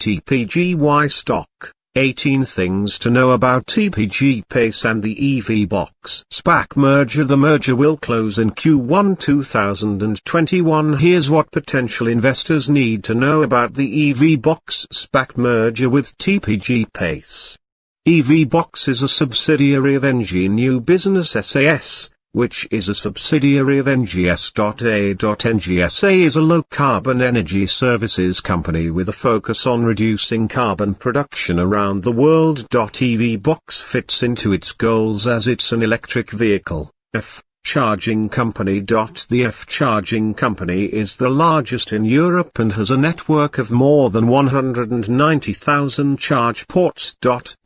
TPGY Stock, 18 Things to Know About TPG Pace and the EVBox SPAC Merger. The merger will close in Q1 2021. Here's what potential investors need to know about the EVBox SPAC merger with TPG Pace. EVBox is a subsidiary of NG New Business SAS, which is a subsidiary of NGS.A. NGSA is a low-carbon energy services company with a focus on reducing carbon production around the world. EVBox fits into its goals as it's an electric vehicle, charging company. The charging company is the largest in Europe and has a network of more than 190,000 charge ports.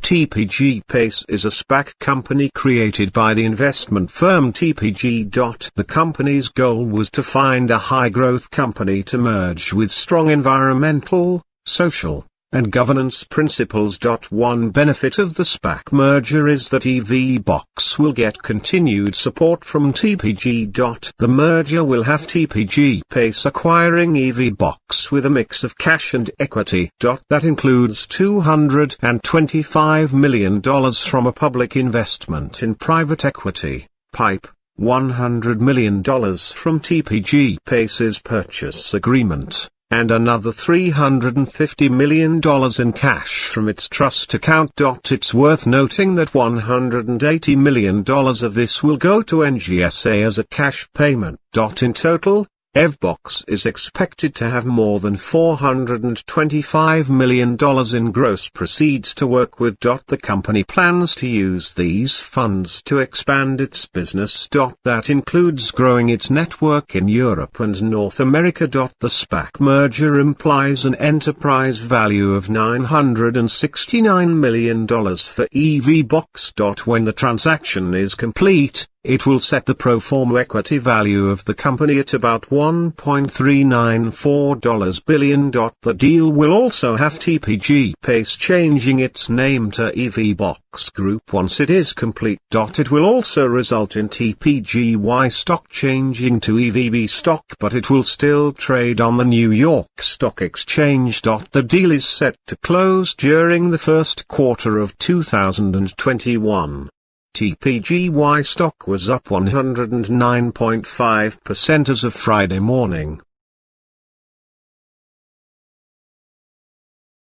TPG Pace is a SPAC company created by the investment firm TPG. The company's goal was to find a high-growth company to merge with strong environmental, social, and governance principles. One benefit of the SPAC merger is that EVBox will get continued support from TPG. The merger will have TPG Pace acquiring EVBox with a mix of cash and equity. That includes $225 million from a public investment in private equity, PIPE, $100 million from TPG Pace's purchase agreement, and another $350 million in cash from its trust account. It's worth noting that $180 million of this will go to NGSA as a cash payment. In total, EVBox is expected to have more than $425 million in gross proceeds to work with. The company plans to use these funds to expand its business. That includes growing its network in Europe and North America. The SPAC merger implies an enterprise value of $969 million for EVBox. When the transaction is complete, it will set the pro forma equity value of the company at about $1.394 billion. The deal will also have TPG Pace changing its name to EVBox Group once it is complete. It will also result in TPGY Stock changing to EVB Stock, but it will still trade on the New York Stock Exchange. The deal is set to close during the first quarter of 2021. TPGY stock was up 109.5% as of Friday morning.